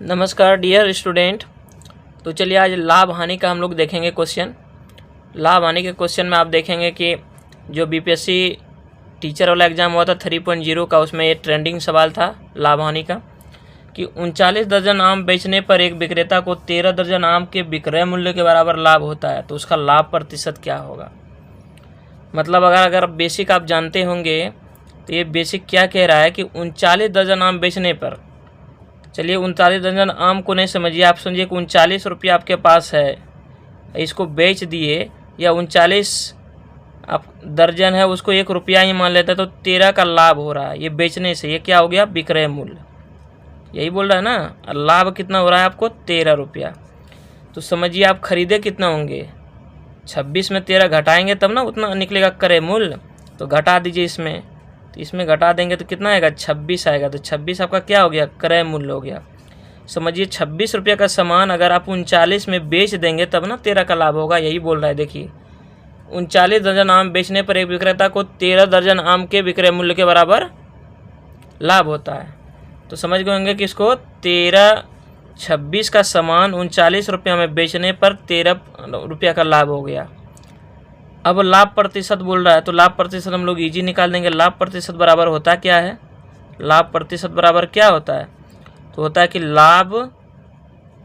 नमस्कार dear student. तो चलिए आज लाभ हानि का हम लोग देखेंगे क्वेश्चन। लाभ हानि के क्वेश्चन में आप देखेंगे कि जो बीपीएससी टीचर वाला एग्ज़ाम हुआ था 3.0 का, उसमें ये ट्रेंडिंग सवाल था लाभ हानि का कि 39 दर्जन आम बेचने पर एक विक्रेता को 13 दर्जन आम के विक्रय मूल्य के बराबर लाभ होता है, तो उसका लाभ प्रतिशत क्या होगा। मतलब अगर बेसिक आप जानते होंगे तो ये बेसिक क्या कह रहा है कि 39 दर्जन आम बेचने पर, चलिए 39 दर्जन आम को नहीं समझिए, आप समझिए कि 39 रुपया आपके पास है, इसको बेच दिए, या 39 आप दर्जन है उसको 1 रुपया ही मान लेते हैं, तो 13 का लाभ हो रहा है ये बेचने से। ये क्या हो गया, विक्रय मूल्य, यही बोल रहा है ना। लाभ कितना हो रहा है आपको, 13 रुपया। तो समझिए आप खरीदे कितना होंगे, 26 में 13 घटाएंगे तब ना उतना निकलेगा क्रय मूल्य, तो घटा दीजिए इसमें, तो इसमें घटा देंगे तो कितना आएगा, 26 आएगा। तो 26 आपका क्या हो गया, क्रय मूल्य हो गया। समझिए 26 रुपये का सामान अगर आप 39 में बेच देंगे तब ना 13 का लाभ होगा, यही बोल रहा है। देखिए 39 दर्जन आम बेचने पर एक विक्रेता को 13 दर्जन आम के विक्रय मूल्य के बराबर लाभ होता है। तो समझ गए होंगे कि इसको 26 का सामान 39 रुपया में बेचने पर 13 रुपया का लाभ हो गया। अब लाभ प्रतिशत बोल रहा है, तो लाभ प्रतिशत हम लोग इजी निकाल देंगे। लाभ प्रतिशत बराबर होता क्या है, लाभ प्रतिशत बराबर क्या होता है, तो होता है कि लाभ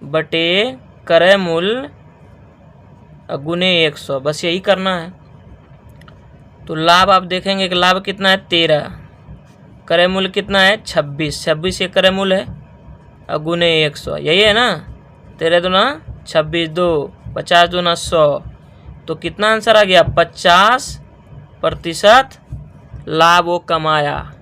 बटे क्रय मूल्य गुने 100, बस यही करना है। तो लाभ आप देखेंगे कि लाभ कितना है 13, क्रय मूल्य कितना है 26 ये क्रय मूल्य है, और गुने 100, यही है ना। 13 दूना 26, 2 50 दूना 100, तो कितना आंसर आ गया, 50% लाभ वो कमाया।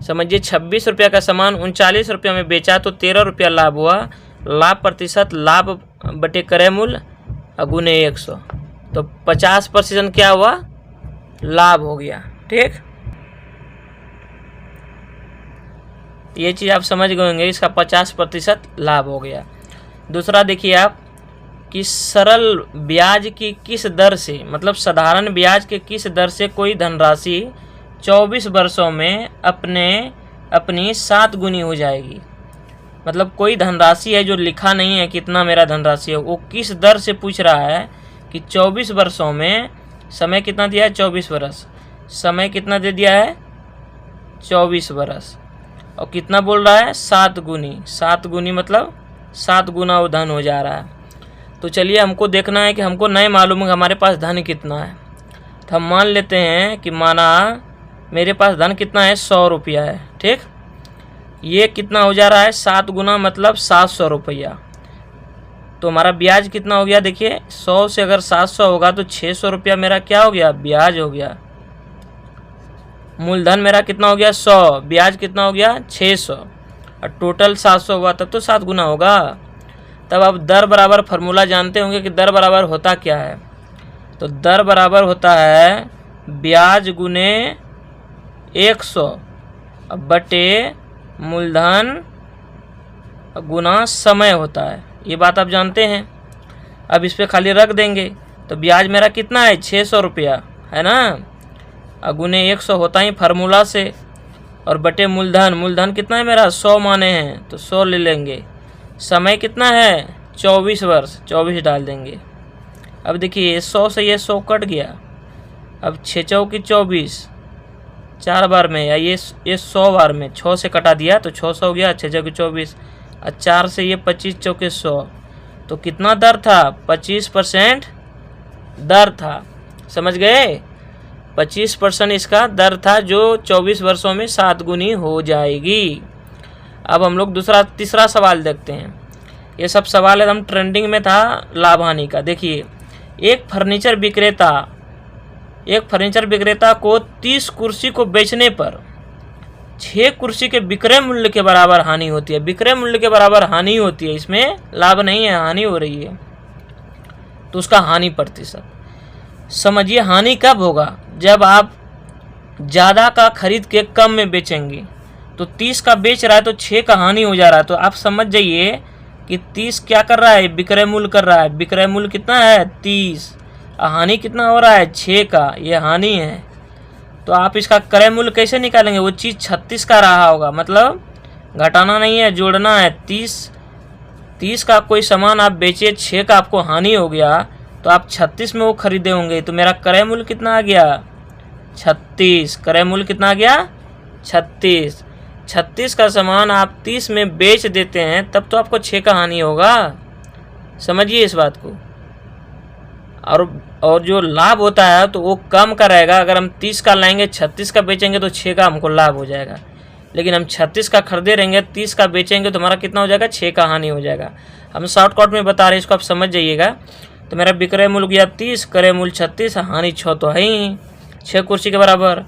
समझिए 26 रुपया का सामान 39 रुपया में बेचा तो 13 रुपया लाभ हुआ। लाभ प्रतिशत लाभ बटे क्रय मूल्य गुने 100, तो 50% क्या हुआ, लाभ हो गया। ठीक, ये चीज़ आप समझ गए होंगे, इसका 50% लाभ हो गया। दूसरा देखिए आप कि सरल ब्याज की किस दर से, मतलब साधारण ब्याज के किस दर से कोई धनराशि 24 वर्षों में अपनी 7 गुनी हो जाएगी। मतलब कोई धनराशि है जो लिखा नहीं है कितना मेरा धनराशि है, वो किस दर से पूछ रहा है कि 24 वर्षों में, समय कितना दिया है 24 वर्ष, समय कितना दे दिया है 24 वर्ष, और कितना बोल रहा है 7 गुनी। 7 गुनी मतलब 7 गुना वो धन हो जा रहा है। तो चलिए हमको देखना है कि हमको नहीं मालूम है हमारे पास धन कितना है, तो हम मान लेते हैं कि माना मेरे पास धन कितना है 100 रुपया है। ठीक, ये कितना हो जा रहा है 7 गुना मतलब 700 रुपया। तो हमारा ब्याज कितना हो गया, देखिए 100 से अगर 700 होगा तो 600 रुपया मेरा क्या हो गया, ब्याज हो गया। मूलधन मेरा कितना हो गया 100, ब्याज कितना हो गया 600, और टोटल 700 हुआ तब तो 7 गुना होगा। तब आप दर बराबर फार्मूला जानते होंगे कि दर बराबर होता क्या है, तो दर बराबर होता है ब्याज गुने 100 बटे मूलधन गुना समय होता है। ये बात आप जानते हैं। अब इस पे खाली रख देंगे, तो ब्याज मेरा कितना है 600 रुपया है ना, और गुने 100 होता ही फार्मूला से, और बटे मूलधन कितना है मेरा 100 माने हैं तो 100 ले लेंगे। समय कितना है 24 वर्ष, 24 डाल देंगे। अब देखिए 100 से ये 100 कट गया, अब 6 चौकी 24, 4 बार में, या ये 100 बार में 6 से कटा दिया तो 600 हो गया, 6 चौकी 24, और 4 से ये 25 चौके 100, तो कितना दर था 25% दर था। समझ गए, 25% इसका दर था जो 24 वर्षों में 7 गुनी हो जाएगी। अब हम लोग तीसरा सवाल देखते हैं। ये सब सवाल एकदम ट्रेंडिंग में था लाभ हानि का। देखिए एक फर्नीचर विक्रेता को 30 कुर्सी को बेचने पर 6 कुर्सी के विक्रय मूल्य के बराबर हानि होती है। विक्रय मूल्य के बराबर हानि होती है, इसमें लाभ नहीं है, हानि हो रही है। तो उसका हानि प्रतिशत समझिए। हानि कब होगा, जब आप ज़्यादा का खरीद के कम में बेचेंगे। तो 30 का बेच रहा है तो 6 का हानि हो जा रहा है, तो आप समझ जाइए कि 30 क्या कर रहा है, विक्रय मूल्य कर रहा है। विक्रय मूल्य कितना है 30, हानि कितना हो रहा है 6 का, ये हानि है। तो आप इसका क्रय मूल्य कैसे निकालेंगे, वो चीज़ 36 का रहा होगा, मतलब घटाना नहीं है जोड़ना है। 30 30 का कोई सामान आप बेचे, 6 का आपको हानि हो गया, तो आप 36 में वो खरीदे होंगे। तो मेरा क्रय मूल्य कितना आ गया? 36। क्रय मूल्य कितना आ गया? 36। 36 का सामान आप 30 में बेच देते हैं, तब तो आपको 6 का हानि होगा। समझिए इस बात को। और जो लाभ होता है तो वो कम का रहेगा। अगर हम 30 का लाएंगे, 36 का बेचेंगे तो 6 का हमको लाभ हो जाएगा। लेकिन हम 36 का खरीदे रहेंगे, 30 का बेचेंगे तो हमारा कितना हो जाएगा? 6 का हानि हो जाएगा। हम शॉर्टकट में बता रहे हैं, इसको आप समझ जाइएगा। तो मेरा विक्रय मूल्य गया 30, क्रय मूल्य 36, हानि 6 तो है ही, 6 कुर्सी के बराबर।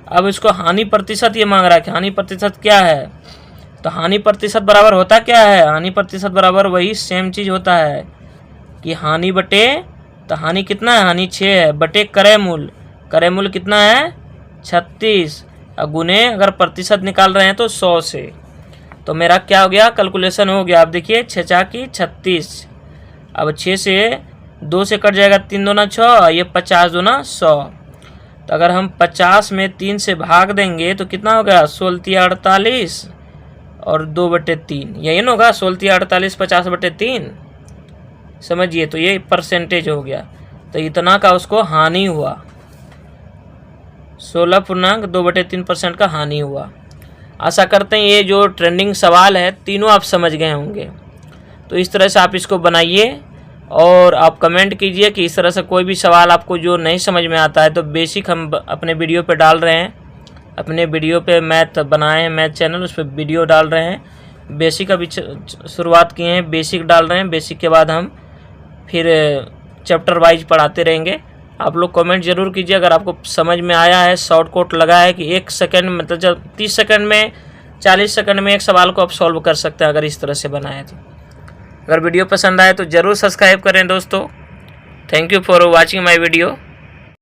अब इसको हानि प्रतिशत ये मांग रहा है कि हानि प्रतिशत क्या है। तो हानि प्रतिशत बराबर होता क्या है? हानि प्रतिशत बराबर वही सेम चीज़ होता है कि हानि बटे, तो हानि कितना है? हानि 6 है, बटे क्रय मूल्य। क्रय मूल्य कितना है? 36। और गुने अगर प्रतिशत निकाल रहे हैं तो 100 से। तो मेरा क्या हो गया? कैलकुलेशन हो गया। आप देखिए 6 चाकी 36। अब 6 से 2 से कट जाएगा, 3 दूना 6, ये 50 दूना 100। तो अगर हम 50 में 3 से भाग देंगे तो कितना होगा? 16 48 और 2/3, यही ना होगा? 16 48 50 बटे 3। समझिए, तो ये परसेंटेज हो गया। तो इतना का उसको हानि हुआ, 16.2/3% का हानि हुआ। आशा करते हैं ये जो ट्रेंडिंग सवाल है तीनों आप समझ गए होंगे। तो इस तरह से आप इसको बनाइए और आप कमेंट कीजिए कि इस तरह से कोई भी सवाल आपको जो नहीं समझ में आता है। तो बेसिक हम अपने वीडियो पे डाल रहे हैं, अपने वीडियो पे मैथ बनाए हैं, मैथ चैनल, उस पर वीडियो डाल रहे हैं। बेसिक अभी शुरुआत किए हैं, बेसिक डाल रहे हैं। बेसिक के बाद हम फिर चैप्टर वाइज पढ़ाते रहेंगे। आप लोग कमेंट जरूर कीजिए अगर आपको समझ में आया है, शॉर्टकट लगा है कि 1 सेकंड मतलब जब 30 सेकंड में, 40 सेकंड में एक सवाल को आप सॉल्व कर सकते हैं अगर इस तरह से बनाए तो। अगर वीडियो पसंद आए तो ज़रूर सब्सक्राइब करें दोस्तों। Thank you for watching my video.